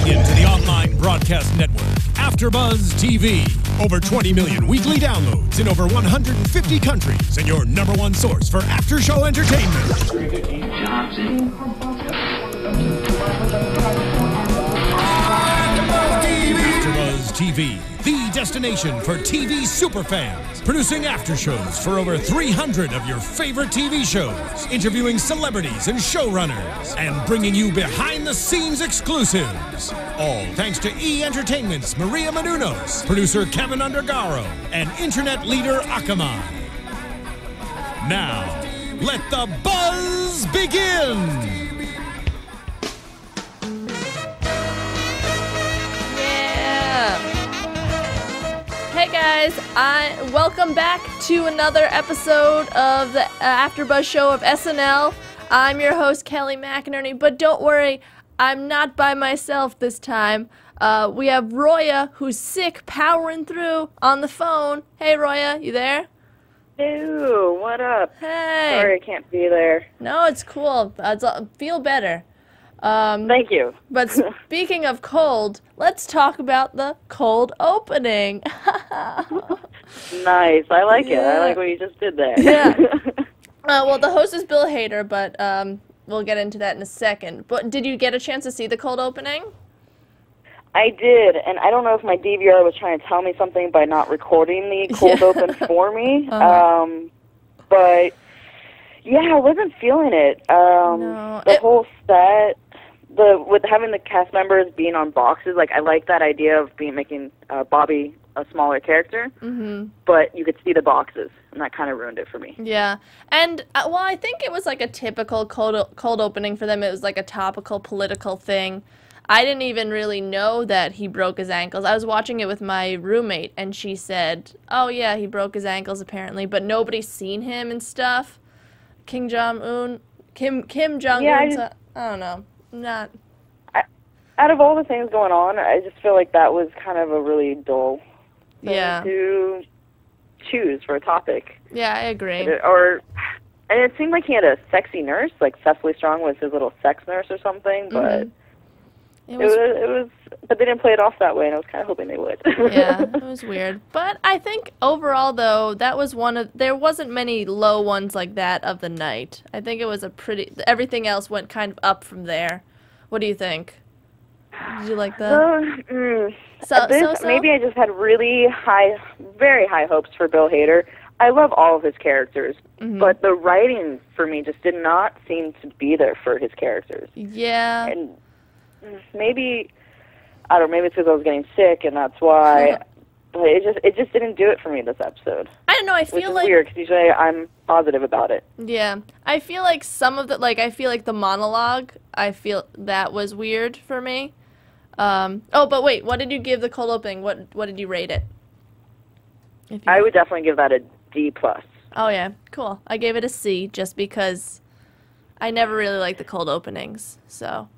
into the online broadcast network, AFTERBUZZ TV. Over 20 million weekly downloads in over 150 countries, and your #1 source for after-show entertainment. AFTERBUZZ TV, the destination for TV superfans. Producing aftershows for over 300 of your favorite TV shows. Interviewing celebrities and showrunners. And bringing you behind-the-scenes exclusives. All thanks to E! Entertainment's Maria Menounos, producer Kevin Undergaro, and internet leader Akamai. Now, let the buzz begin! Hey guys, welcome back to another episode of the AfterBuzz show of SNL. I'm your host, Kelly McInerney, but don't worry, I'm not by myself this time. We have Roya, who's sick, powering through on the phone. Hey Roya, you there? Ew, what up? Hey. Sorry I can't be there. No, it's cool. Feel better. Thank you. But speaking of cold, let's talk about the cold opening. Nice. I like it. I like what you just did there. Yeah. Well, the host is Bill Hader, but we'll get into that in a second. But did you get a chance to see the cold opening? I did, and I don't know if my DVR was trying to tell me something by not recording the cold open for me. But yeah, I wasn't feeling it. No, the whole set, with having the cast members being on boxes, like I like that idea of making Bobby a smaller character, but you could see the boxes, and that kind of ruined it for me. Yeah, and well, I think it was like a typical cold opening for them. It was like a topical political thing. I didn't even really know that he broke his ankles. I was watching it with my roommate, and she said, "Oh yeah, he broke his ankles apparently, but nobody's seen him and stuff." Kim Jong-un. Yeah, I don't know. Not. Out of all the things going on, I just feel like that was kind of a really dull thing to choose for a topic. Yeah, I agree. And it seemed like he had a sexy nurse, like Cecily Strong was his little sex nurse or something, but it was. But they didn't play it off that way, and I was kind of hoping they would. Yeah, it was weird. But I think overall, though, that was there wasn't many low ones like that of the night. I think it was everything else went kind of up from there. What do you think? Did you like that? Maybe I just had really very high hopes for Bill Hader. I love all of his characters, but the writing for me just did not seem to be there for his characters. Yeah. And maybe, I don't know, maybe it's because I was getting sick and that's why, but it just didn't do it for me this episode. I don't know, I feel like... Which is weird, because usually I'm positive about it. Yeah. I feel like some of the, I feel like the monologue, I feel that was weird for me. Oh, but wait, what did you give the cold opening? What did you rate it? I would definitely give that a D+. Oh, yeah. Cool. I gave it a C just because I never really liked the cold openings, so...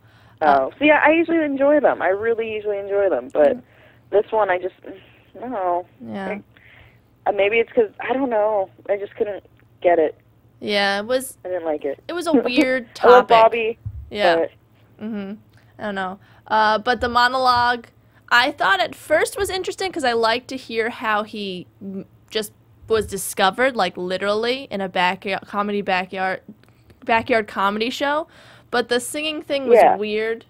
So yeah, I usually enjoy them. I really usually enjoy them, but this one I just, no. Yeah. Maybe it's because, I don't know, I just couldn't get it. Yeah, I didn't like it. It was a weird topic. I love Bobby. Yeah. I don't know. But the monologue, I thought at first was interesting because I liked to hear how he just was discovered, like literally, in a backyard comedy show. But the singing thing was weird.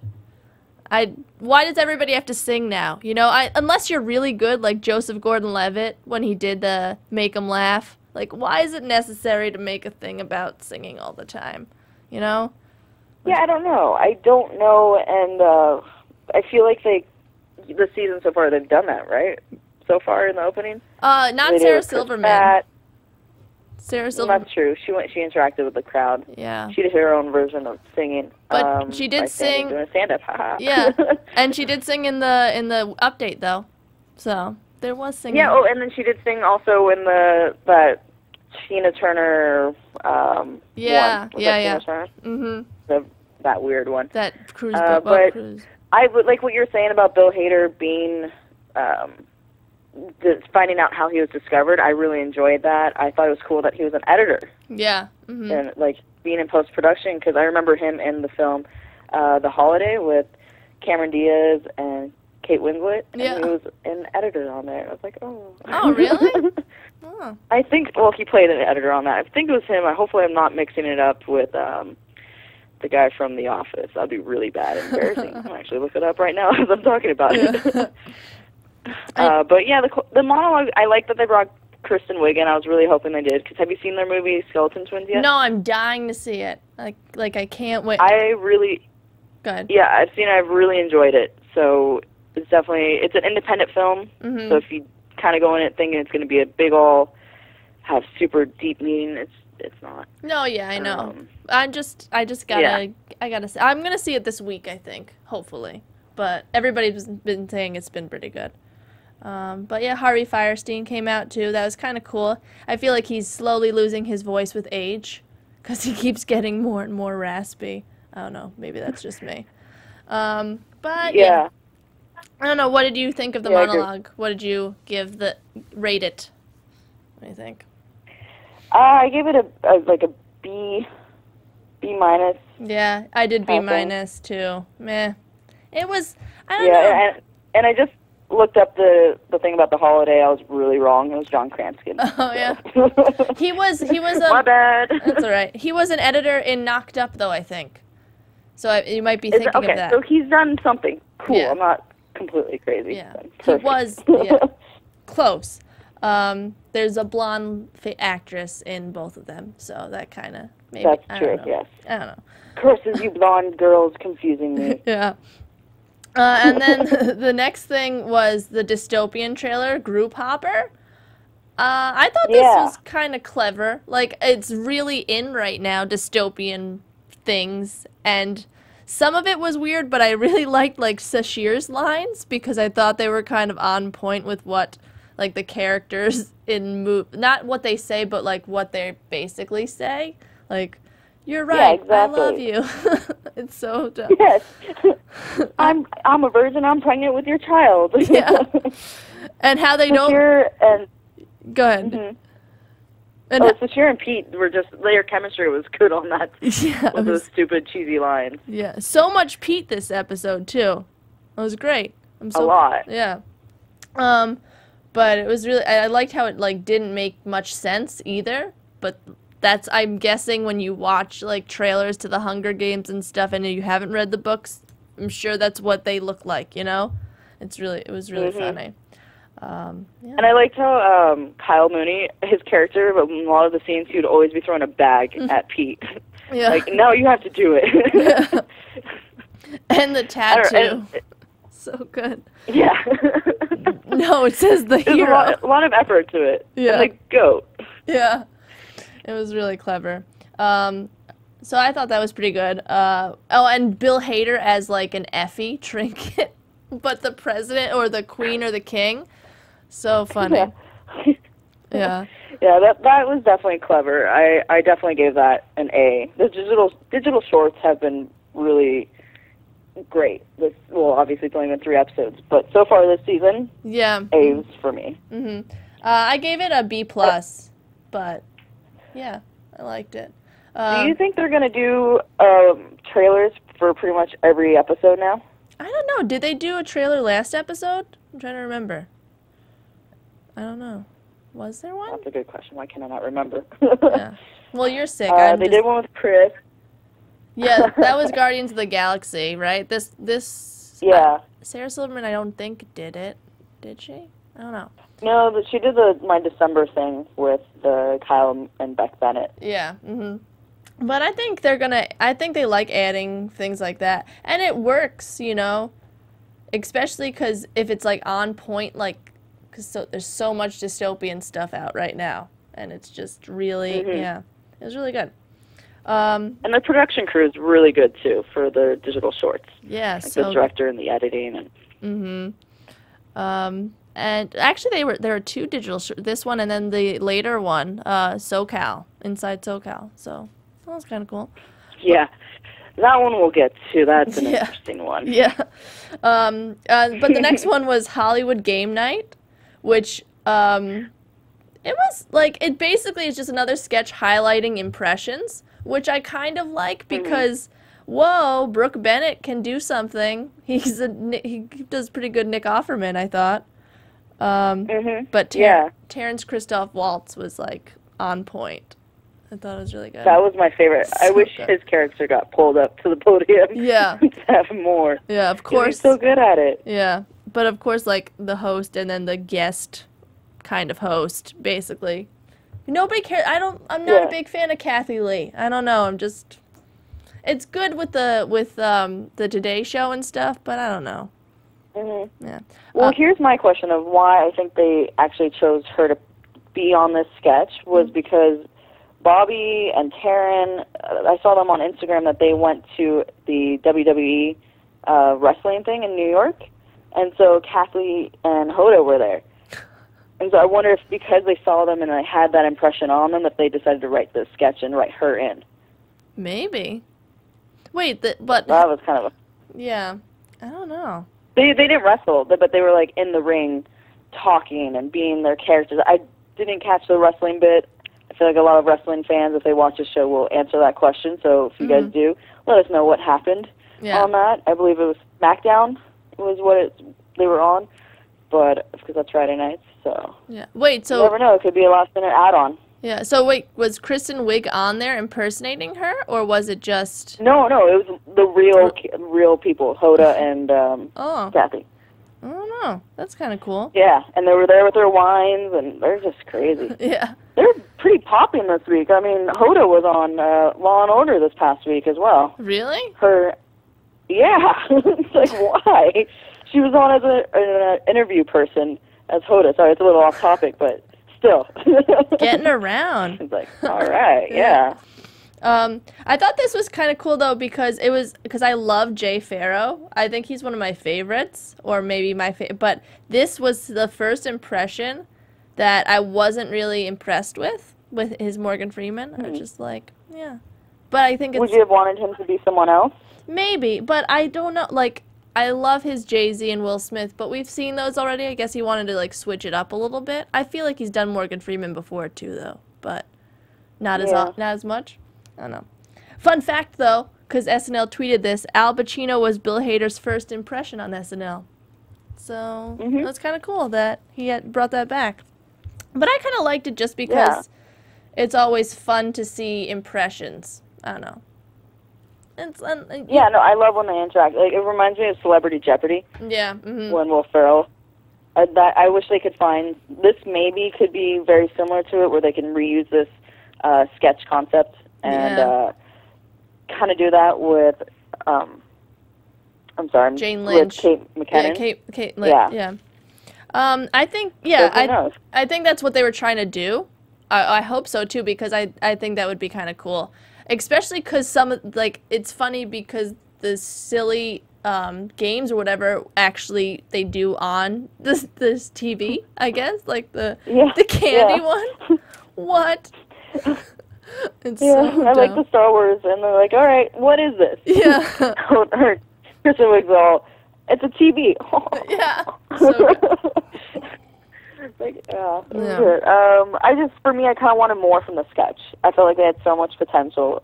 Why does everybody have to sing now? You know, unless you're really good, like Joseph Gordon-Levitt when he did the Make 'em Laugh. Like, why is it necessary to make a thing about singing all the time? You know? Yeah, I don't know. I don't know, and I feel like the season so far they've done that, right? So far in the opening. Not Sarah Silverman. Sarah Silverman. That's true. She interacted with the crowd. Yeah. She did her own version of singing. But she did sing. Doing a stand-up. Yeah. And she did sing in the update though, so there was singing. Yeah. Oh, and then she did sing also in that Tina Turner. Yeah. One. Yeah. Tina Turner? That weird one. That cruise but cruise. I would like what you're saying about Bill Hader being. Finding out how he was discovered, I really enjoyed that. I thought it was cool that he was an editor. Yeah. And, like, being in post-production, because I remember him in the film The Holiday with Cameron Diaz and Kate Winslet, and Yeah. he was an editor on there. I was like, oh. Oh, really? Oh. I think, well, he played an editor on that. I think it was him. Hopefully I'm not mixing it up with the guy from The Office. That'd be really bad and embarrassing. I'll actually look it up right now as I'm talking about it. But yeah, the monologue, I like that they brought Kristen Wiig in. I was really hoping they did, because have you seen their movie Skeleton Twins yet? No, I'm dying to see it. Like I can't wait. Go ahead. Yeah, I've seen it. I've really enjoyed it. So it's an independent film. Mm-hmm. So if you kind of go in it thinking it's going to be a big have super deep meaning, it's not. No, yeah, I know. I just gotta say, I'm gonna see it this week, I think, hopefully. But everybody's been saying it's been pretty good. But yeah, Harvey Fierstein came out too. That was kind of cool. I feel like he's slowly losing his voice with age, because he keeps getting more and more raspy. I don't know. Maybe that's just me. But yeah. I don't know. What did you think of the monologue? What did you rate it? What do you think? I gave it a B minus. Yeah, I did B minus too. Meh. It was, I don't know. And I just looked up the thing about the holiday. I was really wrong. It was John Kranskin. Oh, yeah. He was My bad. That's all right. He was an editor in Knocked Up, though, I think. So you might be thinking of that. So he's done something cool. Yeah. I'm not completely crazy. Yeah. He was, yeah. Close. There's a blonde actress in both of them, so that kind of maybe. That's true, yes. I don't know. Curses, you blonde girls confusing me. Yeah. And then the next thing was the dystopian trailer, Group Hopper. I thought this was kind of clever. Like, it's really in right now, dystopian things, and some of it was weird, but I really liked, like, Sashir's lines, because I thought they were kind of on point with what, like, the characters in not what they say, but, like, what they basically say. Like, you're right, exactly. I love you. It's so dumb. Yes. I'm a virgin, I'm pregnant with your child. Yeah. And how they don't... Go ahead. Mm-hmm. And Sashir and Pete were their chemistry was good on that. Yeah. With those stupid, cheesy lines. Yeah. So much Pete this episode, too. It was great. A lot. Yeah. But it was really... I liked how it, like, didn't make much sense, either. But... I'm guessing when you watch, like, trailers to the Hunger Games and stuff and you haven't read the books, I'm sure that's what they look like, you know? It was really funny. Yeah. And I liked how Kyle Mooney, his character, but in a lot of the scenes, he would always be throwing a bag at Pete. Yeah. Like, no, you have to do it. Yeah. And the tattoo. So good. Yeah. No, it says the hero. There's a lot of effort to it. Yeah. And the goat. Yeah. It was really clever. So I thought that was pretty good. And Bill Hader as, like, an Effie trinket, but the president or the queen or the king. So funny. Yeah. Yeah. Yeah, that was definitely clever. I definitely gave that an A. The digital shorts have been really great. Obviously it's only been 3 episodes, but so far this season, A's for me. Mm-hmm. I gave it a B+, but... Yeah, I liked it. Do you think they're going to do trailers for pretty much every episode now? I don't know. Did they do a trailer last episode? I'm trying to remember. I don't know. Was there one? That's a good question. Why can I not remember? Yeah. Well, you're sick. They did one with Chris. Yeah, that was Guardians of the Galaxy, right? This. Yeah. Sarah Silverman, I don't think did it. Did she? I don't know. No, but she did my December thing with Kyle and Beck Bennett. Yeah. Mm-hmm. But I think I think they like adding things like that, and it works, you know. Especially because if it's like on point, like, there's so much dystopian stuff out right now, and it's just really, it was really good. And the production crew is really good too for the digital shorts. Yeah, like the director and the editing and. And actually, there were 2 digital this one and then the later one, SoCal, Inside SoCal. So that was kind of cool. Yeah, that one we'll get to. That's an interesting one. Yeah. But the next one was Hollywood Game Night, which it was like it basically is just another sketch highlighting impressions, which I kind of like because whoa, Brooke Bennett can do something. He does pretty good Nick Offerman, I thought. But Terrence Christoph Waltz was like on point. I thought it was really good. That was my favorite. So I wish good. his character got pulled up to the podium. Yeah. To have more. Yeah, of course. He's so good at it. Yeah, but of course, like the host and then the guest kind of host, basically. Nobody cares. I'm not a big fan of Kathy Lee. I don't know. It's good with the Today Show and stuff, but I don't know. Yeah. Well, here's my question of why I think they actually chose her to be on this sketch was because Bobby and Taryn, I saw them on Instagram that they went to the WWE wrestling thing in New York, and so Kathy and Hoda were there. And so I wonder if because they saw them and I had that impression on them, that they decided to write this sketch and write her in. Maybe. Wait, but that was kind of yeah, I don't know. They didn't wrestle, but they were like in the ring, talking and being their characters. I didn't catch the wrestling bit. I feel like a lot of wrestling fans, if they watch the show, will answer that question. So if you guys do, let us know what happened on that. I believe it was SmackDown was what they were on, but because that's Friday nights. So yeah. Wait, so you never know. It could be a last-minute add-on. Yeah. So wait, was Kristen Wiig on there impersonating her, or was it just? No. It was the real people, Hoda and Kathy. I don't know. That's kind of cool. Yeah, and they were there with their wines, and they're just crazy. Yeah. They're pretty popping this week. I mean, Hoda was on Law and Order this past week as well. Really? Yeah. It's like, why? She was on as an interview person as Hoda. Sorry, it's a little off topic, but still. Getting around. It's like, all right, yeah. I thought this was kind of cool though because I love Jay Farrow. I think he's one of my favorites, or maybe my favorite. But this was the first impression that I wasn't really impressed with his Morgan Freeman. I was just like, yeah. But I think would you have wanted him to be someone else? Maybe, but I don't know. Like, I love his Jay-Z and Will Smith, but we've seen those already. I guess he wanted to like switch it up a little bit. I feel like he's done Morgan Freeman before too, though, but not as much. I don't know. Fun fact, though, because SNL tweeted this, Al Pacino was Bill Hader's first impression on SNL. So that's kind of cool that he had brought that back. But I kind of liked it just because it's always fun to see impressions. I don't know. I love when they interact. Like, it reminds me of Celebrity Jeopardy. Yeah. When Will Ferrell. I wish they could find this. Maybe could be very similar to it, where they can reuse this sketch concept and kind of do that with. I'm sorry, Jane Lynch, with Kate McKinnon. Yeah, Kate Lynch. Yeah. I think I think that's what they were trying to do. I hope so too, because I think that would be kind of cool. Especially because it's funny because the silly games or whatever actually they do on this TV, I guess, like the candy one. What? It's so I like the Star Wars, and they're like, all right, what is this? Yeah. Kristen Wiig's all, it's a TV. Yeah. So good. For me, I kind of wanted more from the sketch. I felt like they had so much potential.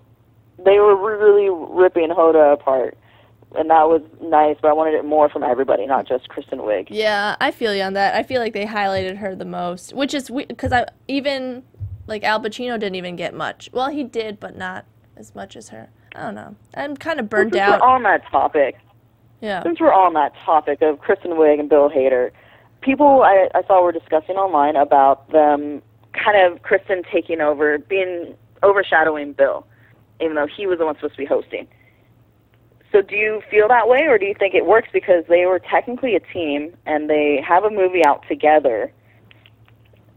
They were really ripping Hoda apart, and that was nice, but I wanted it more from everybody, not just Kristen Wiig. Yeah, I feel you on that. I feel like they highlighted her the most, which is because Al Pacino didn't even get much. Well, he did, but not as much as her. I don't know. I'm kind of burnt out. Since we're on that topic, of Kristen Wiig and Bill Hader, people I saw were discussing online about them kind of Kristen taking over, overshadowing Bill, even though he was the one supposed to be hosting. So do you feel that way, or do you think it works because they were technically a team and they have a movie out together?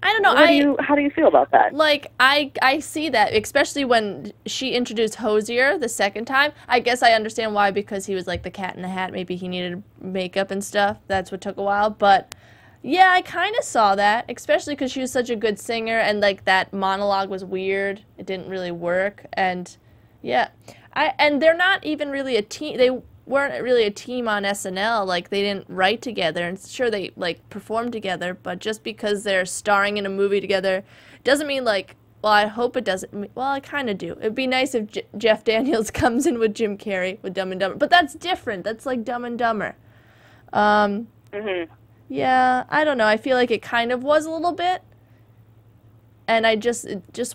I don't know. How do you feel about that? Like, I see that, especially when she introduced Hozier the second time. I guess I understand why, because he was like the Cat in the Hat. Maybe he needed makeup and stuff. That's what took a while. But yeah, I kind of saw that, especially because she was such a good singer, and like that monologue was weird. It didn't really work, and yeah, and they're not even really a team. They weren't really a team on SNL. Like, they didn't write together, and sure they like performed together, but just because they're starring in a movie together doesn't mean like well, I hope it doesn't. Well, I kind of do. It'd be nice if Jeff Daniels comes in with Jim Carrey with Dumb and Dumber. But that's different. That's like Dumb and Dumber. Yeah, I don't know. I feel like it kind of was a little bit. And I just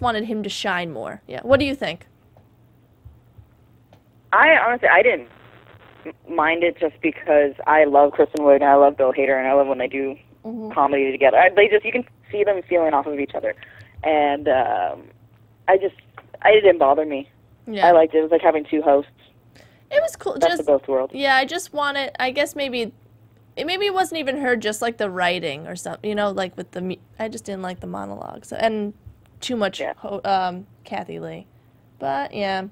wanted him to shine more. Yeah. What do you think? I honestly, I didn't mind it just because I love Kristen Wiig and I love Bill Hader and I love when they do comedy together. You can see them feeling off of each other. And it didn't bother me. Yeah. I liked it. It was like having two hosts. It was cool. Best of both worlds. Yeah, I just wanted, I guess maybe it wasn't even her, just like the writing or something, you know, like with I just didn't like the monologues and too much Kathy Lee. But yeah.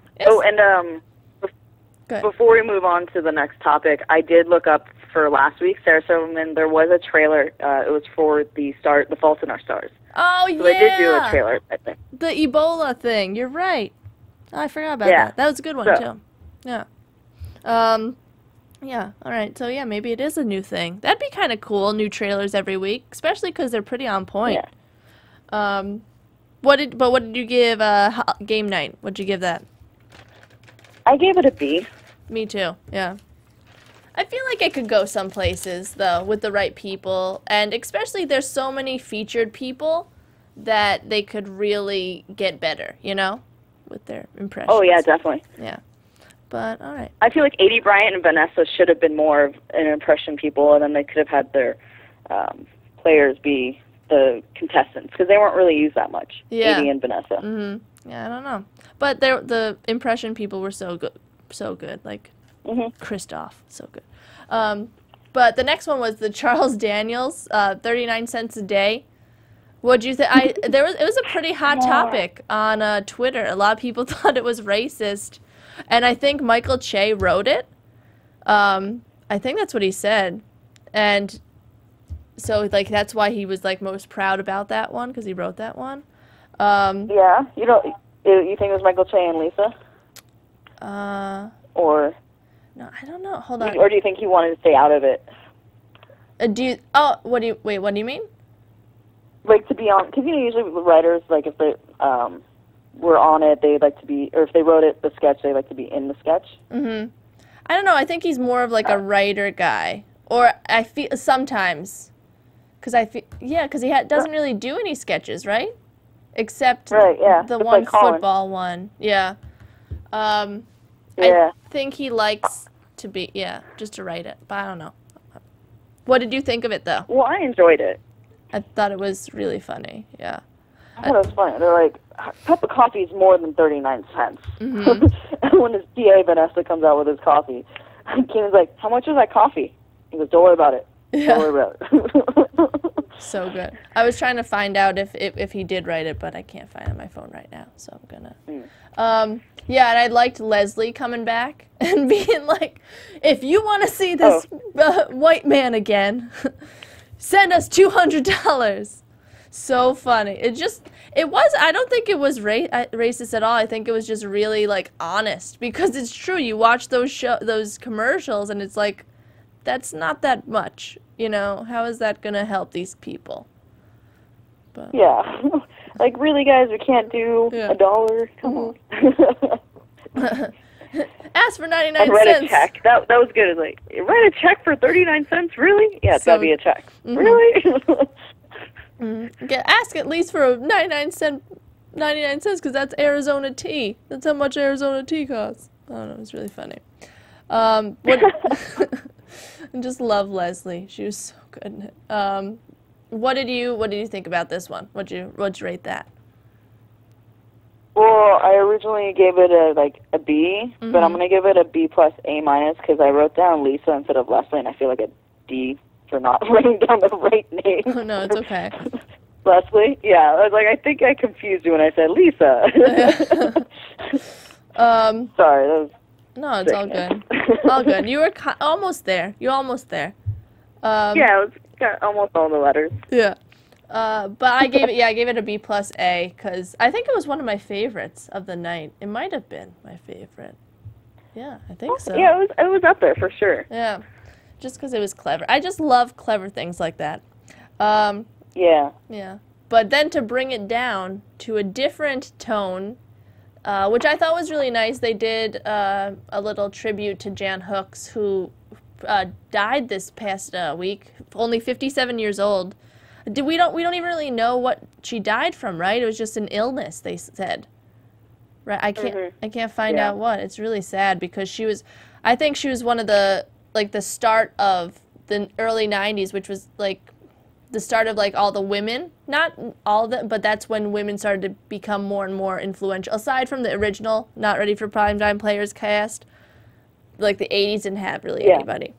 Before we move on to the next topic, I did look up for last week, Sarah Silverman, there was a trailer. It was for The Fault in Our Stars. Oh, yeah. So they did do a trailer, I think. The Ebola thing. You're right. Oh, I forgot about that. That was a good one, too. Yeah. Yeah, all right. So, yeah, maybe it is a new thing. That'd be kind of cool, new trailers every week, especially because they're pretty on point. Yeah. What did you give Game Night? What'd you give that? I gave it a B. Me too, yeah. I feel like it could go some places, though, with the right people. And especially there's so many featured people that they could really get better, you know, with their impressions. Oh, yeah, definitely. Yeah. But, all right. I feel like Adie Bryant and Vanessa should have been more of an impression people, and then they could have had their players be the contestants, because they weren't really used that much, Adie and Vanessa. Mm-hmm. Yeah, I don't know. But the impression people were so good, like Christoph, so good. But the next one was the Charles Daniels, 39 cents a day. What'd you think? It was a pretty hot topic on Twitter. A lot of people thought it was racist, and I think Michael Che wrote it. I think that's what he said, and so like that's why he was like most proud about that one, because he wrote that one. Yeah, you think it was Michael Che and Lisa? Or no, I don't know. Hold on. Or do you think he wanted to stay out of it? What do you mean? Like to be on, because usually the writers, like if they were on it, they'd like to be, or if they wrote the sketch, they like to be in the sketch. I don't know. I think he's more of like a writer guy, or I feel sometimes, because because he doesn't really do any sketches, right? Except the one football one. Yeah. I think he likes to be, just to write it. But I don't know. What did you think of it, though? Well, I enjoyed it. I thought it was really funny, yeah. I thought it was funny. They're like, a cup of coffee is more than 39 cents. And when his PA, Vanessa, comes out with his coffee, Keenan's like, how much is that coffee? He goes, don't worry about it. Don't worry about it. So good. I was trying to find out if he did write it, but I can't find it on my phone right now, so I'm gonna. Yeah, and I liked Leslie coming back and being like, if you want to see this white man again, send us $200. So funny. I don't think it was racist at all. I think it was just really like honest, because it's true. You watch those commercials and it's like, that's not that much, you know? How is that going to help these people? But. Yeah. Like, really, guys, we can't do $1? Come on. Ask for 99 cents. And write a check. That was good. It's like, write a check for 39 cents? Really? Yeah, it's got to be a check. Really? Ask at least for 99 cents, because that's Arizona tea. That's how much Arizona tea costs. I don't know. It's really funny. I just love Leslie. She was so good in it. What did you think about this one? What'd you rate that? Well, I originally gave it a B, but I'm gonna give it a B plus A minus, because I wrote down Lisa instead of Leslie, and I feel like a D for not writing down the right name. Oh no, it's okay. Leslie? Yeah, I was like, I think I confused you when I said Lisa. Sorry, that was. No, it's all good. All good. You were almost there. You're almost there. Yeah, it was got almost all the letters. Yeah. But I gave it a B plus A, because I think it was one of my favorites of the night. It might have been my favorite. Yeah, I think so. Yeah, it was up there for sure. Yeah, just because it was clever. I just love clever things like that. Yeah. Yeah. But then to bring it down to a different tone, which I thought was really nice, they did a little tribute to Jan Hooks, who died this past week, only 57 years old. We don't even really know what she died from, right? It was just an illness, they said. Right? I can't find out what. It's really sad because I think she was one of the start of the early 90s, which was like the start of like all the women, not all of them, but that's when women started to become more and more influential. Aside from the original Not Ready for Primetime Players cast, like the 80s didn't have really anybody.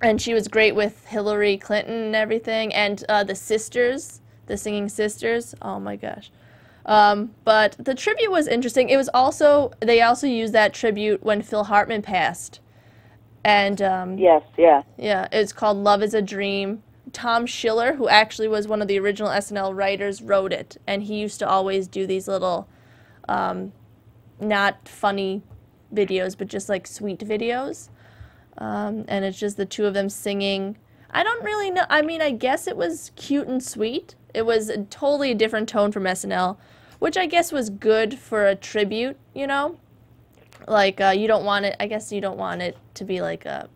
And she was great with Hillary Clinton and everything, and the sisters, the singing sisters. Oh my gosh. But the tribute was interesting. It was they also used that tribute when Phil Hartman passed. And it's called Love is a Dream. Tom Schiller, who actually was one of the original SNL writers, wrote it, and he used to always do these little not funny videos, but just like sweet videos. And it's just the two of them singing. I don't really know. I mean, I guess it was cute and sweet. It was a totally different tone from SNL, which I guess was good for a tribute, you know? Like, you don't want it, I guess you don't want it to be like a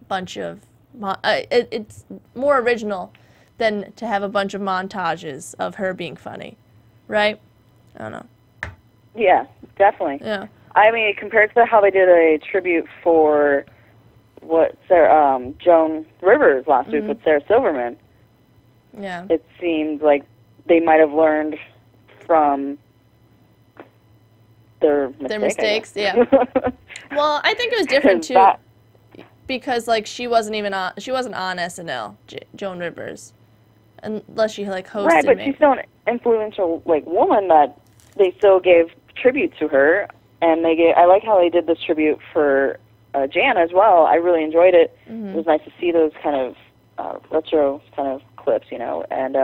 bunch of, it's more original than to have a bunch of montages of her being funny, right? I don't know. Yeah, definitely. Yeah. I mean, compared to how they did a tribute for Joan Rivers last week with Sarah Silverman. Yeah. It seemed like they might have learned from their mistakes. Yeah. Well, I think it was different too, because like she wasn't on SNL, Joan Rivers, unless she like hosted. Right, but she's still an influential like woman that they still gave tribute to her, and I like how they did this tribute for Jan as well. I really enjoyed it. It was nice to see those kind of retro kind of clips, you know, and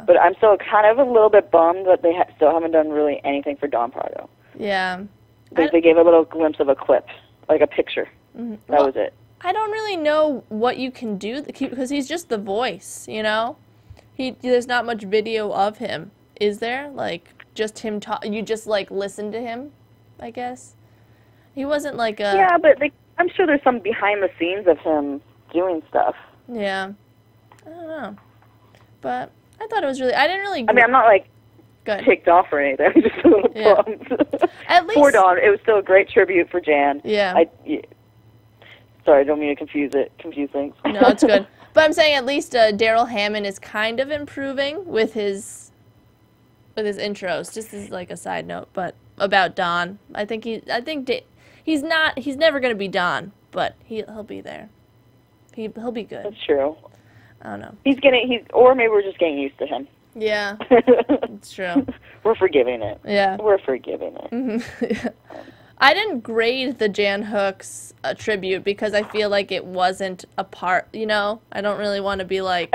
but I'm still kind of a little bit bummed that they still haven't done really anything for Don Pardo. Yeah. They gave a little glimpse of a clip, like a picture. That was it. I don't really know what you can do, because he's just the voice, you know? There's not much video of him, is there? Like, just him you just, like, listen to him, I guess? He wasn't like a... Yeah, but I'm sure there's some behind the scenes of him doing stuff. Yeah. I don't know. But I thought it was really... I didn't really... I mean, I'm not, like, ticked off or anything. I'm just a little bummed. At least... For Dawn, it was still a great tribute for Jan. Yeah. Sorry, I don't mean to confuse things. No, it's good. But I'm saying at least Daryl Hammond is kind of improving with his intros. Just as like a side note, but about Don, I think he's never gonna be Don, but he'll be there. He'll be good. That's true. I don't know. Or maybe we're just getting used to him. Yeah, it's true. We're forgiving it. Yeah, we're forgiving it. Yeah. I didn't grade the Jan Hooks tribute because I feel like it wasn't a part, you know? I don't really want to be like,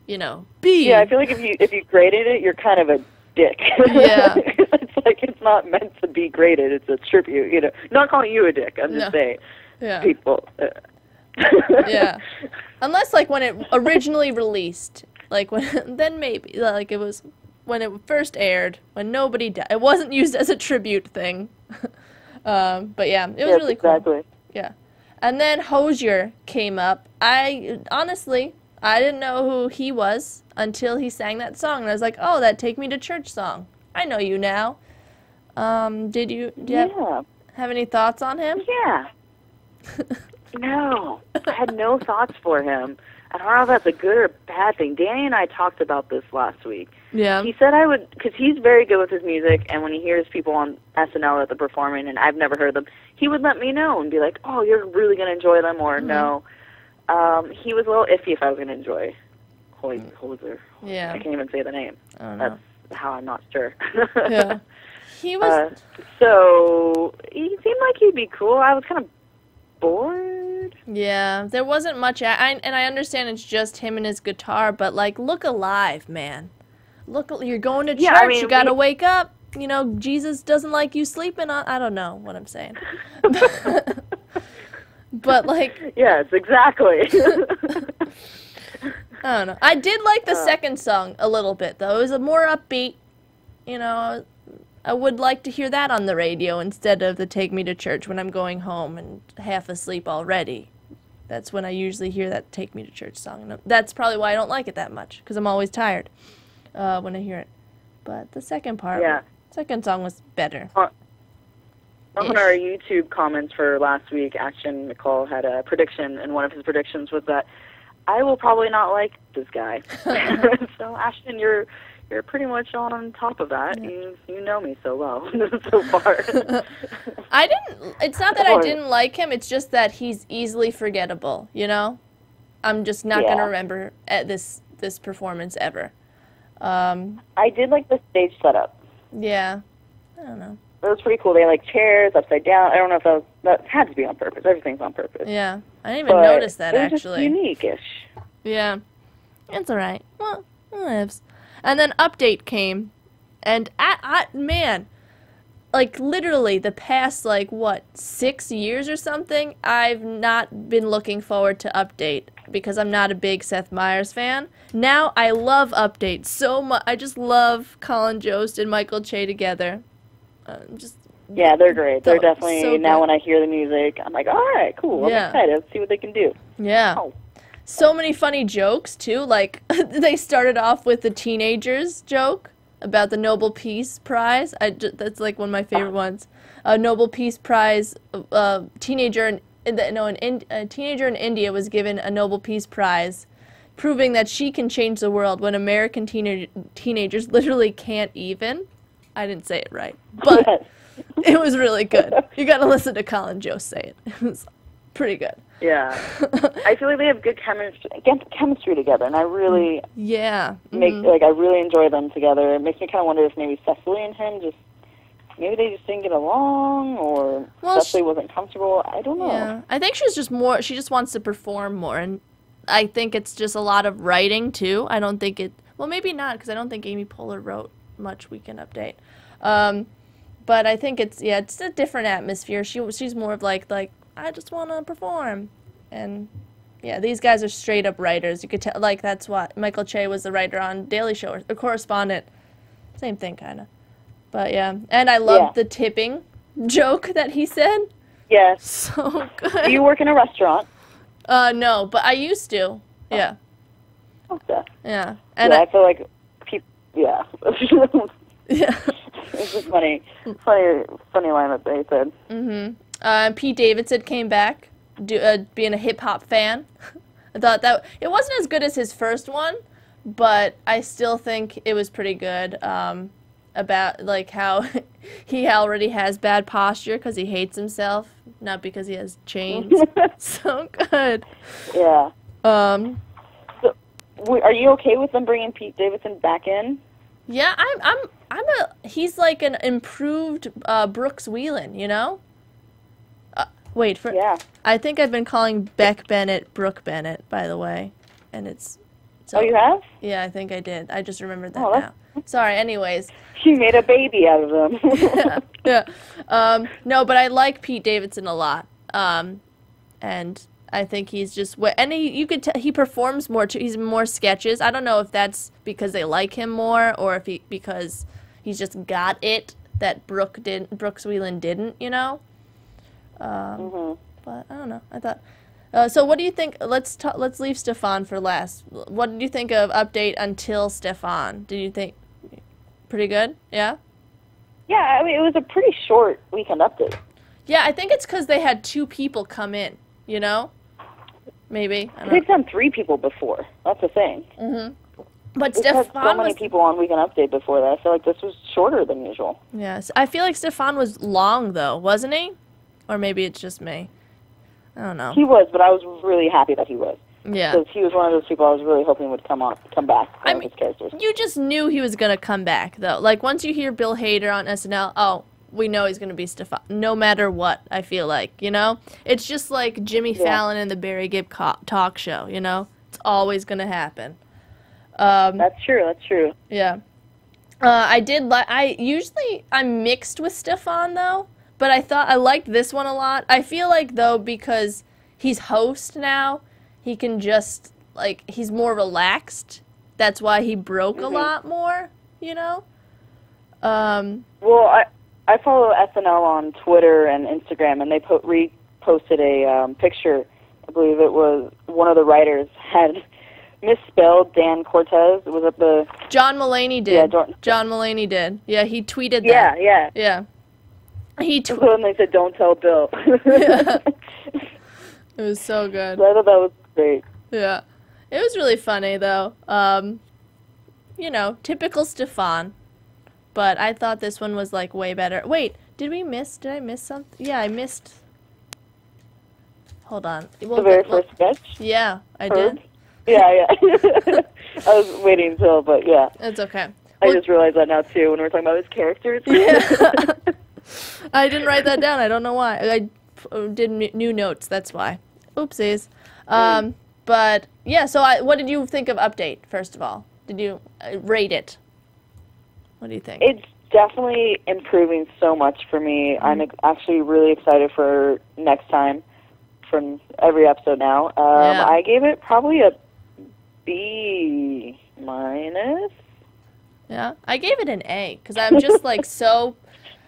you know, B. Yeah, I feel like if you graded it, you're kind of a dick. Yeah. It's like it's not meant to be graded. It's a tribute, you know. Not calling you a dick. I'm just saying. Yeah. People. Yeah. Unless, like, when it originally released, like, then maybe, like, it was... when it first aired, when nobody died. It wasn't used as a tribute thing. But yeah, it was really cool. Exactly. Yeah. And then Hozier came up. Honestly, I didn't know who he was until he sang that song. And I was like, oh, that Take Me to Church song. I know you now. Did you have any thoughts on him? Yeah. No. I had no thoughts for him. I don't know if that's a good or bad thing. Danny and I talked about this last week. Yeah. He said I would, because he's very good with his music, and when he hears people on SNL that they're performing, and I've never heard them, he would let me know and be like, oh, you're really going to enjoy them, or no. He was a little iffy if I was going to enjoy Hozier. Yeah. I can't even say the name. I don't know. That's how I'm not sure. Yeah. He was... so, he seemed like he'd be cool. I was kind of bored. Yeah, there wasn't much, and I understand it's just him and his guitar, but, like, look alive, man. Look, you're going to church, I mean, you gotta wake up. You know, Jesus doesn't like you sleeping on, I don't know what I'm saying. But, like... Yes, exactly. I don't know. I did like the second song a little bit, though. It was a more upbeat, you know. I would like to hear that on the radio instead of the Take Me to Church when I'm going home and half asleep already. That's when I usually hear that Take Me to Church song. And that's probably why I don't like it that much, because I'm always tired when I hear it. But the second part, second song was better. On our YouTube comments for last week, Ashton McCall had a prediction, and one of his predictions was that I will probably not like this guy. So, Ashton, you're pretty much on top of that. Yeah. You know me so well so far. It's not that I didn't like him, it's just that he's easily forgettable, you know? I'm just not going to remember this performance ever. I did like the stage setup. Yeah. I don't know. It was pretty cool. They had, like, chairs upside down. I don't know if that had to be on purpose. Everything's on purpose. Yeah. I didn't even notice that, actually. It was just unique-ish. Yeah. It's all right. Well, it lives. And then Update came, and man, like, literally the past, like, 6 years or something, I've not been looking forward to Update because I'm not a big Seth Meyers fan. Now I love Update so much. I just love Colin Jost and Michael Che together. Yeah, they're great. They're definitely, so now when I hear the music, I'm like, all right, cool. I'm excited. Let's see what they can do. Yeah. Oh. So many funny jokes, too. Like, they started off with the teenagers joke about the Nobel Peace Prize. That's, like, one of my favorite ones. Nobel Peace Prize, a teenager in India was given a Nobel Peace Prize, proving that she can change the world when American teenagers literally can't even. I didn't say it right, but it was really good. You got to listen to Colin Jost say it. It was pretty good. Yeah. I feel like they have good chemistry together, and I really I really enjoy them together. It makes me kind of wonder if maybe Cecily and him maybe they just didn't get along, or Cecily wasn't comfortable. I don't know. Yeah. I think she just wants to perform more, and I think it's just a lot of writing, too. I don't think well, maybe not, because I don't think Amy Poehler wrote much Weekend Update. But I think it's a different atmosphere. She's more of like I just want to perform. And yeah, these guys are straight up writers. You could tell, like, that's what Michael Che was the writer on Daily Show, or the correspondent. Same thing, kind of. But yeah, and I loved the tipping joke that he said. Yes. So good. Do you work in a restaurant? No, but I used to. Yeah. Okay. Yeah. And I feel like people, yeah. It's just funny line that they said. Mm-hmm. Pete Davidson came back, being a hip-hop fan. I thought that it wasn't as good as his first one, but I still think it was pretty good, about, like, how he already has bad posture because he hates himself, not because he has chains. So good. Yeah. So, are you okay with them bringing Pete Davidson back in? Yeah, he's like an improved Brooks Wheelan, you know? I think I've been calling Beck Bennett Brooke Bennett, by the way, and it's. Oh, you have? Yeah, I think I did. I just remembered that now. Sorry. Anyways. She made a baby out of them. Yeah. No, but I like Pete Davidson a lot, and I think he's just you could tell he performs more too. He's more sketches. I don't know if that's because they like him more, or if because he's just got it that Brooks Wheelan didn't, you know. But I don't know. I thought. So what do you think? Let's leave Stefan for last. What did you think of Update until Stefan? Did you think pretty good? Yeah. Yeah, I mean it was a pretty short Weekend Update. Yeah, I think it's because they had 2 people come in. You know, maybe. They've done 3 people before. That's the thing. But Stefan had so many people on Weekend Update before that. I feel like this was shorter than usual. Yes, I feel like Stefan was long though, wasn't he? Or maybe it's just me. I don't know. He was, but I was really happy that he was. Yeah. Because he was one of those people I was really hoping would come back. I mean, his characters. You just knew he was going to come back, though. Like, once you hear Bill Hader on SNL, we know he's going to be Stefan, no matter what, I feel like, you know? It's just like Jimmy Fallon and the Barry Gibb talk show, you know? It's always going to happen. That's true. Yeah. I'm mixed with Stefan, though. But I liked this one a lot. I feel like, though, because he's host now, he can just, like, he's more relaxed. That's why he broke a lot more, you know? Well, I follow SNL on Twitter and Instagram, and they reposted a picture. I believe it was one of the writers had misspelled Dan Cortez. Was it the... John Mulaney did. Yeah, John Mulaney did. Yeah, he tweeted that. Yeah. So when they said, "Don't tell Bill." Yeah. It was so good. I thought that was great. Yeah. It was really funny, though. You know, typical Stefan. But I thought this one was, like, way better. Wait, did I miss something? Yeah, I missed... Hold on. The very first sketch? Yeah, I did. Yeah. I was waiting until, but yeah. It's okay. I just realized that now, too, when we're talking about his characters. Yeah. I didn't write that down. I don't know why. I did new notes. That's why. Oopsies. But, yeah, so what did you think of Update, first of all? Did you rate it? What do you think? It's definitely improving so much for me. I'm actually really excited for next time, from every episode now. I gave it probably a B-. Yeah, I gave it an A, because I'm just, like, so...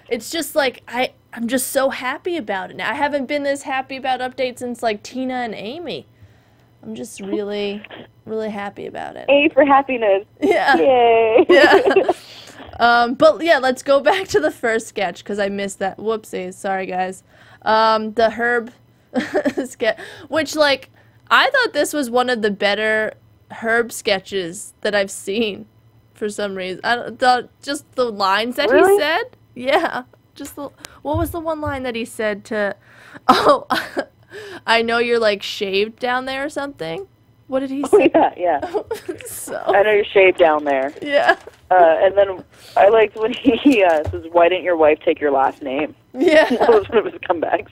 It's just, like, I'm just so happy about it now. I haven't been this happy about Update since, like, Tina and Amy. I'm just really, really happy about it. A for happiness. Yeah. Yay. Yeah. But, yeah, let's go back to the first sketch, because I missed that. Whoopsies. Sorry, guys. The Herb sketch, which, like, I thought this was one of the better Herb sketches that I've seen for some reason. Just the lines that he said. Yeah. What was the one line that he said to, oh, I know you're, like, shaved down there or something? What did he say? Oh, yeah. I know you're shaved down there. Yeah. And then I liked when he says, "Why didn't your wife take your last name?" Yeah. That was one of his comebacks.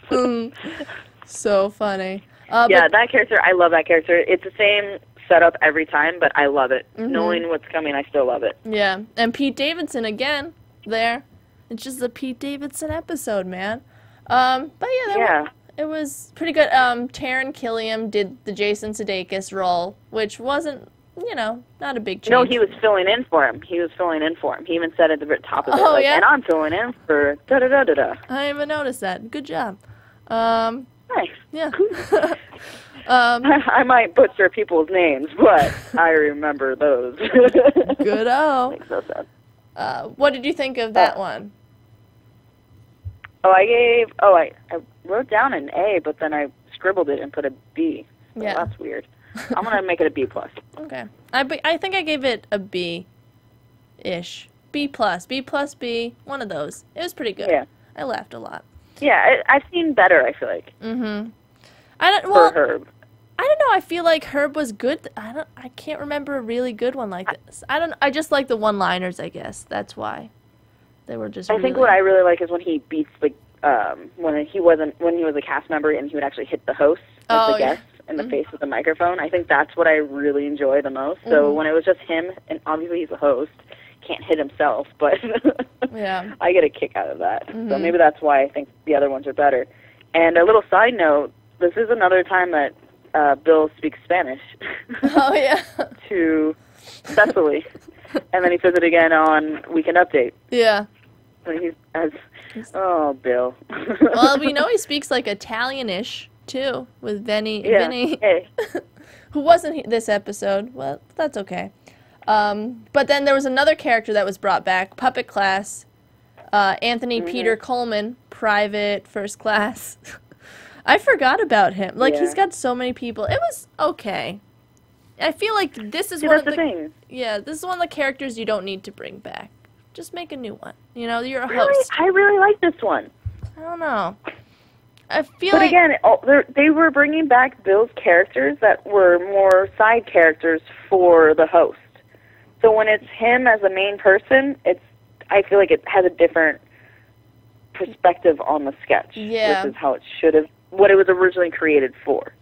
So funny. Yeah, that character, I love that character. It's the same setup every time, but I love it. Knowing what's coming, I still love it. Yeah. And Pete Davidson again there. It's just a Pete Davidson episode, man. But yeah, it was pretty good. Taron Killam did the Jason Sudeikis role, which wasn't, you know, not a big change. No, he was filling in for him. He even said at the top of it, like, and I'm filling in for da-da-da-da-da. I didn't even notice that. Good job. Nice. Yeah. I might butcher people's names, but I remember those. Good-o. Makes no sense. What did you think of that one? I wrote down an A, but then I scribbled it and put a B. So that's weird. I'm going to make it a B+. Okay. I think I gave it a B-ish. B+, B+B, one of those. It was pretty good. Yeah. I laughed a lot. Yeah, I've seen better, I feel like. For Herb. I don't know. I feel like Herb was good. I can't remember a really good one like this. I just like the one-liners, I guess. That's why. They were just I think what I really like is when he beats the when he was a cast member and he would actually hit the host as the guest in the face with the microphone. I think that's what I really enjoy the most. So when it was just him, and obviously he's a host, can't hit himself, but I get a kick out of that. So maybe that's why I think the other ones are better. And a little side note, this is another time that Bill speaks Spanish. Oh, yeah. To Cecily. And then he says it again on Weekend Update. Yeah. When oh, Bill. Well, we know he speaks, like, Italian-ish, too, with Vinny. Hey. Who wasn't this episode. Well, that's okay. But then there was another character that was brought back, Puppet Class, Anthony Peter Coleman, Private First Class. I forgot about him. Like, he's got so many people. It was okay. I feel like this is one of the thing. Yeah, this is one of the characters you don't need to bring back. Just make a new one. You know, you're a host. I really like this one. I don't know. I feel but like... again, they were bringing back Bill's characters that were more side characters for the host. So when it's him as the main person, I feel like it has a different perspective on the sketch. Yeah. This is how it should have, what it was originally created for.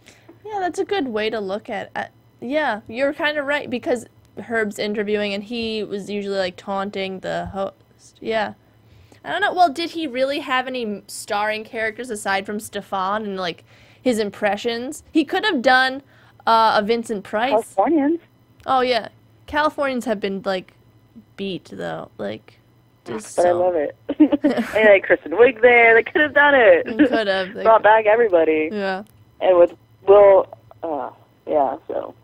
Yeah, that's a good way to look at it. Yeah, you're kind of right, because Herb's interviewing, and he was usually, like, taunting the host. Yeah. I don't know. Well, did he really have any starring characters aside from Stefan and, like, his impressions? He could have done A Vincent Price. Californians. Oh yeah, Californians have been like beat though, like. Just but so. I love it. And like Kristen Wiig there, they could have done it. Could have brought back everybody. Yeah. And with Will, yeah, so.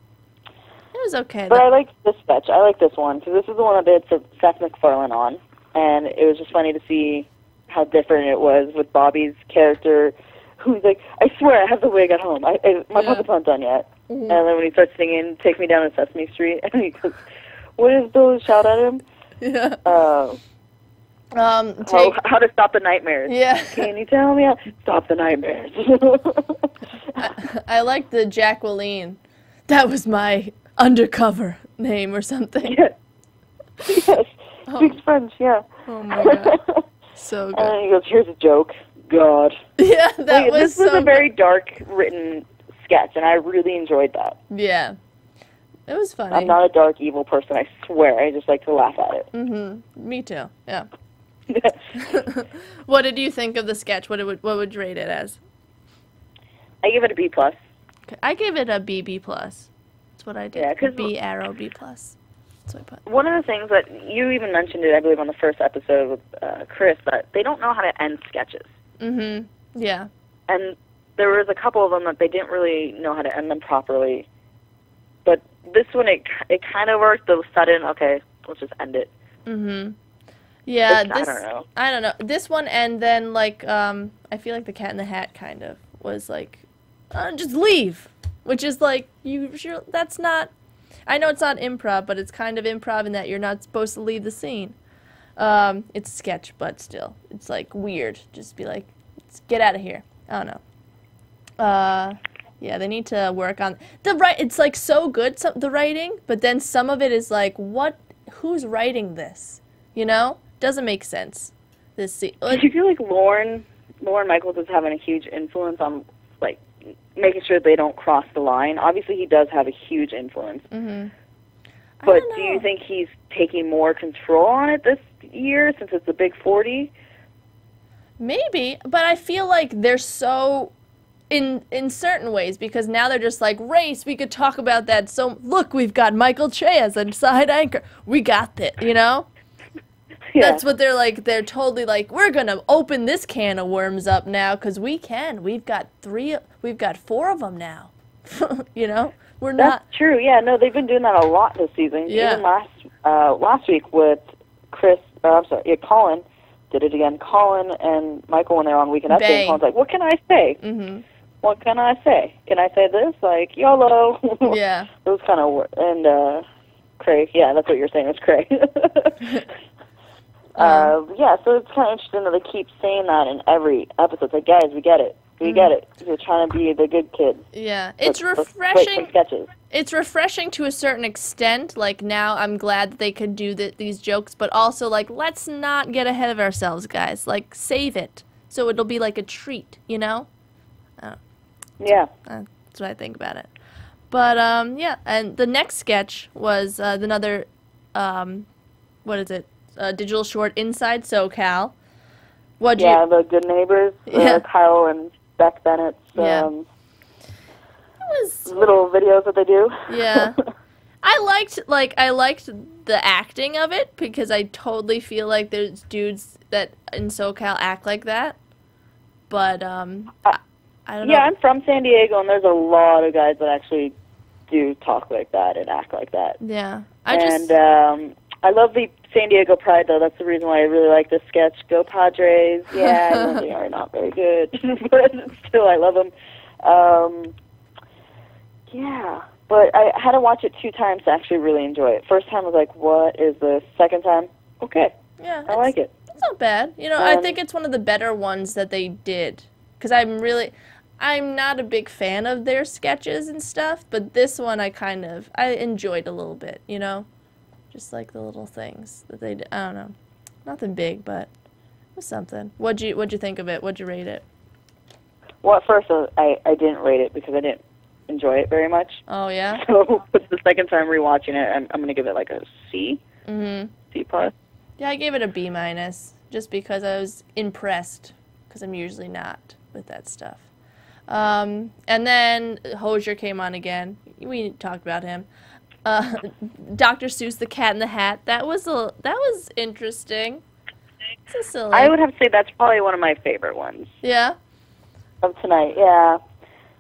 It was okay. But I like this sketch. I like this one because this is the one that they had Seth MacFarlane on, and it was just funny to see how different it was with Bobby's character, who's like, "I swear I have the wig at home. My puppet's not done yet." And then when he starts singing "Take Me Down to Sesame Street," and he goes, "What is those?" Shout at him. Yeah. How to stop the nightmares. Yeah. Can you tell me how to stop the nightmares? I like the Jacqueline. That was my undercover name or something. Yeah. Yes. Speaks French, yeah. Oh my god. So good. And then he goes, "Here's a joke." God. Yeah, this was a very dark written sketch, and I really enjoyed that. Yeah. It was funny. I'm not a dark, evil person, I swear. I just like to laugh at it. Mm-hmm. Me too, yeah. What did you think of the sketch? What would you rate it as? I give it a B+. Okay. I gave it a BB+. That's what I did. Yeah, B arrow B+. That's what I put. One of the things that you even mentioned it, I believe, on the first episode with Chris, that they don't know how to end sketches. Mm-hmm. Yeah. And there was a couple of them that they didn't really know how to end them properly. But this one, it kind of worked. The sudden, okay, let's just end it. Mm-hmm. Yeah, I don't know. I don't know. This one, and then, like, I feel like the Cat in the Hat kind of was like, just leave. Which is like, that's not, I know it's not improv, but it's kind of improv in that you're not supposed to leave the scene. It's a sketch, but still, it's like weird. Just be like, get out of here. I don't know. Yeah, they need to work on it's like so good, the writing, but then some of it is like, who's writing this? You know? Doesn't make sense. Do you feel like Lorne Michaels is having a huge influence on, like, making sure they don't cross the line? Obviously, he does have a huge influence. Mm-hmm. But do you think he's taking more control on it this year since it's the Big 40? Maybe, but I feel like they're so in certain ways, because now they're just like, race, we could talk about that. So look, we've got Michael Che as a side anchor. We got this, you know? Yeah. That's what they're like. They're totally like, we're going to open this can of worms up now because we can. We've got 4 of them now. You know? That's true. Yeah, no, they've been doing that a lot this season. Yeah. Even last week with Colin did it again. Colin and Michael, when they were on Weekend Update, Colin's like, what can I say? Mm-hmm. What can I say? Can I say this? Like, YOLO. Yeah. It was kind of, and Cray, yeah, that's what you're saying, it's Cray. Yeah, so it's kind of interesting that they keep saying that in every episode. It's like, guys, we get it. We get it. You're trying to be the good kid. Yeah, it's refreshing. Sketches. It's refreshing to a certain extent. Like, now I'm glad that they could do these jokes, but also, like, let's not get ahead of ourselves, guys. Like, save it. So it'll be like a treat, you know? Yeah. That's what I think about it. But, yeah, and the next sketch was another, what is it? Digital short, Inside SoCal. The Good Neighbors, Kyle and Beck Bennett's little videos that they do. Yeah. I liked the acting of it, because I totally feel like there's dudes that in SoCal act like that. But, I don't know. Yeah, I'm from San Diego, and there's a lot of guys that actually do talk like that and act like that. Yeah. I love the San Diego pride, though. That's the reason why I really like this sketch. Go Padres. Yeah, I know they are not very good, but still, I love them. Yeah, but I had to watch it 2 times to actually really enjoy it. First time I was like, what is this? Second time, okay. Yeah, I like it. It's not bad. You know, I think it's one of the better ones that they did. Because I'm not a big fan of their sketches and stuff, but this one I enjoyed a little bit, you know? Just like the little things that they did. I don't know. Nothing big, but it was something. What'd you think of it? What'd you rate it? Well, at first I didn't rate it because I didn't enjoy it very much. Oh, yeah? So the second time rewatching it, I'm going to give it like a C. Mm-hmm. C+. Yeah, I gave it a B-, just because I was impressed, because I'm usually not with that stuff. And then Hozier came on again. we talked about him. Dr. Seuss, the Cat in the Hat. That was interesting. It's a silly. I would have to say that's probably one of my favorite ones. Yeah? Of tonight, yeah.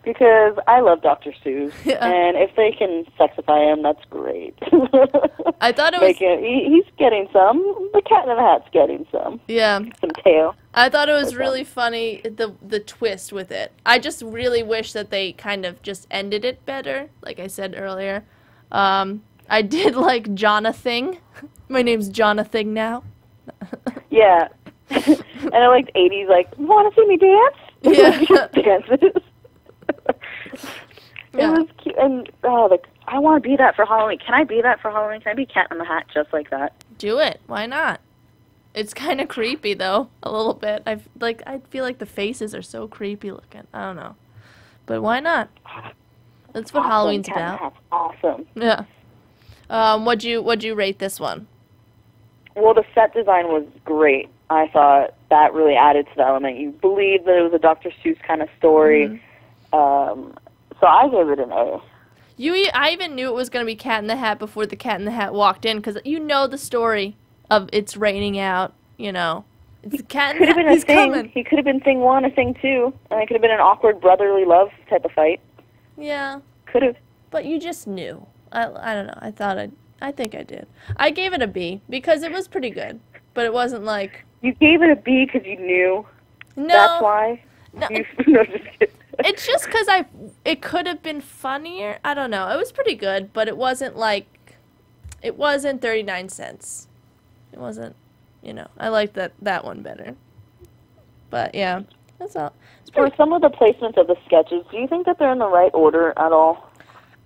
Because I love Dr. Seuss, and if they can sexify him, that's great. I thought it was... He's getting some. The Cat in the Hat's getting some. Yeah. Some tail. I thought it was really funny, the twist with it. I just really wish that they kind of just ended it better, like I said earlier. I did like Jonathan. My name's Jonathan now. Yeah. And I liked 80s, like, want to see me dance? Yeah. Dances. It was cute, and I want to be that for Halloween. Can I be that for Halloween? Can I be Cat in the Hat just like that? Do it. Why not? It's kind of creepy though, a little bit. I feel like the faces are so creepy looking. I don't know, but why not? That's what Halloween's about. That's awesome. Yeah. What'd you rate this one? Well, the set design was great. I thought that really added to the element. You believed that it was a Dr. Seuss kind of story. Mm-hmm. So I gave it an A. I even knew it was going to be Cat in the Hat before the Cat in the Hat walked in, because you know the story of it's raining out, you know. It's the Cat in the Hat, he's coming. He could have been thing 1 or thing 2, and it could have been an awkward brotherly love type of fight. Yeah. Could have. But you just knew. I don't know. I think I did. I gave it a B, because it was pretty good, but it wasn't like... You gave it a B because you knew? No. That's why? No. No, just kidding. It's just because it could have been funnier. I don't know. It was pretty good, but it wasn't 39 cents. It wasn't, you know, I liked that one better. But yeah, that's all. For some of the placements of the sketches, do you think that they're in the right order at all?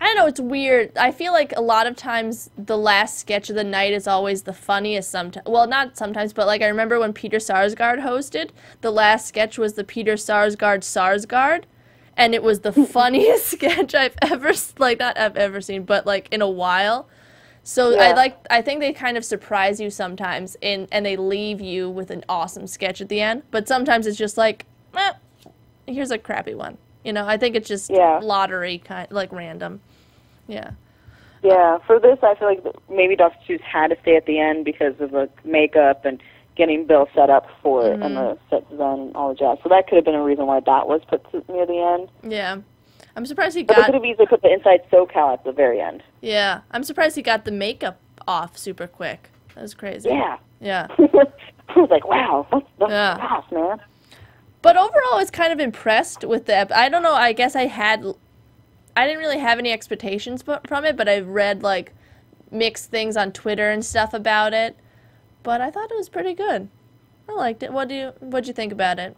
I don't know, it's weird. I feel like a lot of times the last sketch of the night is always the funniest sometimes. Well, not sometimes, but like I remember when Peter Sarsgaard hosted, the last sketch was the Peter Sarsgaard, and it was the funniest sketch I've ever, not I've ever seen, but like in a while. So yeah. I think they kind of surprise you sometimes, and they leave you with an awesome sketch at the end. But sometimes it's just like, here's a crappy one. You know, I think it's just lottery kind, like random. Yeah. Yeah. For this, I feel like maybe Dr. Seuss had to stay at the end because of the makeup and getting Bill set up for it and the set design and all the jazz. So that could have been a reason why that was put near the end. Yeah. I'm surprised he got... But they could have easily put the Inside SoCal at the very end. Yeah. I'm surprised he got the makeup off super quick. That was crazy. Yeah. Yeah. I was like, wow, that's fast, man. But overall, I was kind of impressed with the I don't know, I guess I didn't really have any expectations from it, but I read, like, mixed things on Twitter and stuff about it. But I thought it was pretty good. I liked it. What'd you think about it?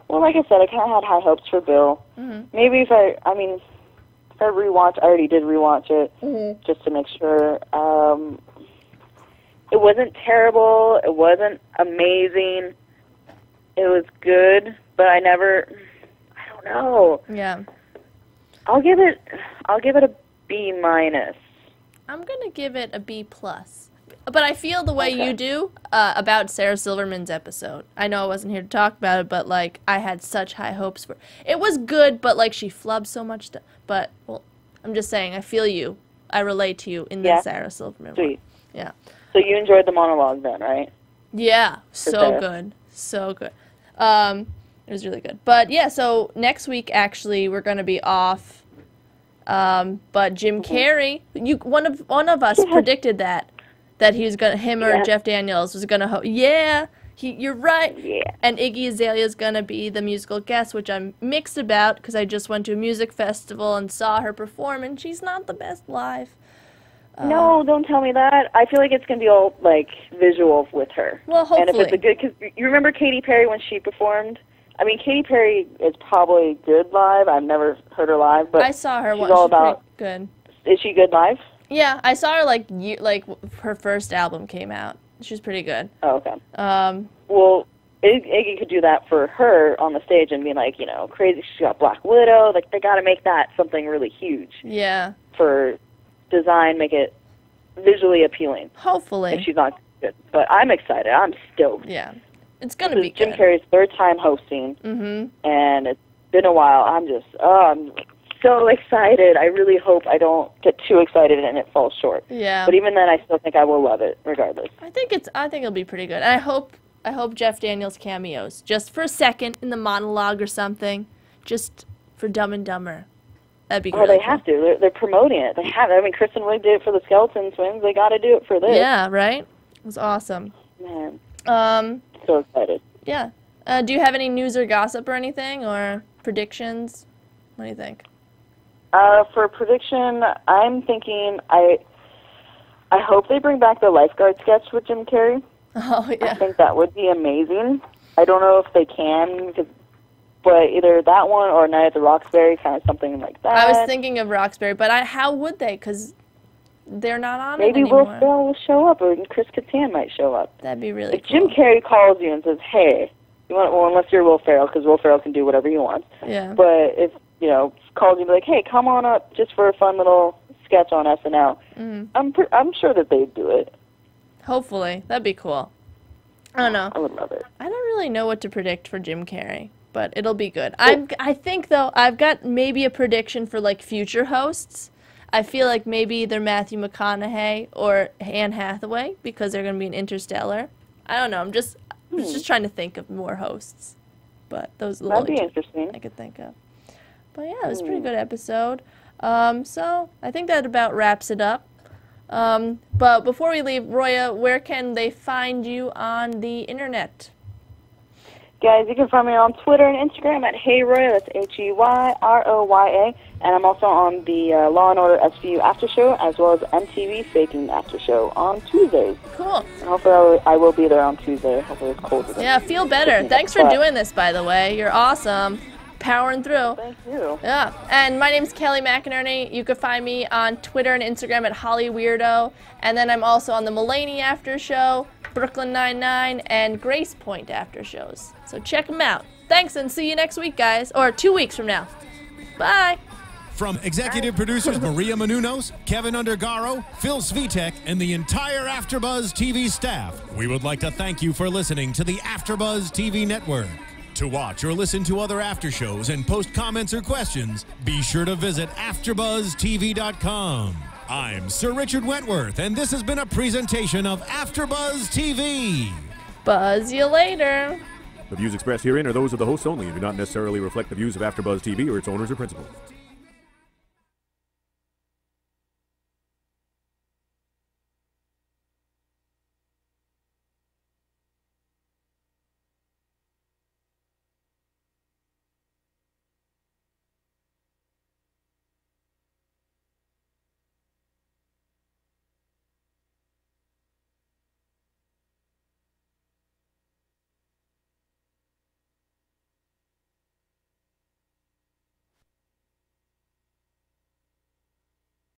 Well, like I said, I kind of had high hopes for Bill. Mm-hmm. Maybe if I rewatch, I already did rewatch it, just to make sure. It wasn't terrible. It wasn't amazing. It was good, but I don't know. Yeah. I'll give it a B minus. I'm gonna give it a B plus. But I feel the way you do about Sarah Silverman's episode. I know I wasn't here to talk about it, but like I had such high hopes for it. It was good, but like she flubbed so much stuff. But well, I'm just saying, I feel you. I relate to you in the Sarah Silverman one. Sweet. Yeah. So you enjoyed the monologue then, right? Yeah, so good. So good. It was really good. But yeah, so next week actually we're gonna be off. But Jim Carrey, one of us predicted that he was him or Jeff Daniels was gonna you're right. Yeah. And Iggy Azalea's gonna be the musical guest, which I'm mixed about because I just went to a music festival and saw her perform, and she's not the best live. No, don't tell me that. I feel like it's going to be all, like, visual with her. Well, hopefully. And if it's a good, because you remember Katy Perry when she performed? I mean, Katy Perry is probably good live. I've never heard her live, but I saw her once. She's all about good. Is she good live? Yeah, I saw her, like her first album came out. She was pretty good. Oh, okay. Well, Iggy could do that for her on the stage and be like, you know, crazy. She got Black Widow. Like, they got to make that something really huge. Yeah. For design, make it visually appealing. Hopefully. If she's not good. But I'm excited. I'm stoked. Yeah. It's going to be good. Jim Carrey's third time hosting. Mm-hmm. And it's been a while. I'm so excited. I really hope I don't get too excited and it falls short. Yeah. But even then, I still think I will love it regardless. I think it'll be pretty good. And I hope Jeff Daniels cameos just for a second in the monologue or something, just for Dumb and Dumber. That'd be great. Oh, they have to. They're promoting it. They have it. I mean, Kristen Wiig did it for the Skeleton Twins. They got to do it for this. Yeah, right? It was awesome. Man. So excited. Yeah. Do you have any news or gossip or anything, or predictions? What do you think? For prediction, I'm thinking I hope they bring back the lifeguard sketch with Jim Carrey. Oh, yeah. I think that would be amazing. I don't know if they can, but either that one or Night at the Roxbury, kind of something like that. I was thinking of Roxbury, but how would they? Because they're not on Maybe it anymore. Will Ferrell will show up, or Chris Kattan might show up. That'd be really If cool. Jim Carrey calls you and says, hey, you want, well, unless you're Will Ferrell, because Will Ferrell can do whatever he wants. Yeah. But if, calls you and be like, hey, come on up just for a fun little sketch on SNL, I'm sure that they'd do it. Hopefully. That'd be cool. I don't know. I would love it. I don't really know what to predict for Jim Carrey, but it'll be good. I think, though, I've got maybe a prediction for, like, future hosts. I feel like maybe either Matthew McConaughey or Anne Hathaway, because they're going to be in Interstellar. I don't know. I'm just trying to think of more hosts. But those are the That'd only be two interesting. I could think of. But yeah, it was a pretty good episode. So I think that about wraps it up. But before we leave, Roya, where can they find you on the internet? Guys, you can find me on Twitter and Instagram at HeyRoya, that's HeyRoya, and I'm also on the Law & Order SVU After Show, as well as MTV Faking After Show on Tuesdays. Cool. And hopefully I will be there on Tuesday. Hopefully it's cold. Yeah, feel better. Thanks for doing this, by the way. You're awesome. Powering through. Thank you. Yeah. And my name's Kelly McInerney. You can find me on Twitter and Instagram at HollyWeirdo. And then I'm also on the Mulaney After Show, Brooklyn Nine-Nine, and Grace Point After Shows. So check them out. Thanks, and see you next week, guys. Or 2 weeks from now. Bye. From executive producers Maria Menounos, Kevin Undergaro, Phil Svitek, and the entire AfterBuzz TV staff, we would like to thank you for listening to the AfterBuzz TV network. To watch or listen to other after shows and post comments or questions, be sure to visit AfterBuzzTV.com. I'm Sir Richard Wentworth, and this has been a presentation of AfterBuzz TV. Buzz you later. The views expressed herein are those of the hosts only and do not necessarily reflect the views of AfterBuzz TV or its owners or principals.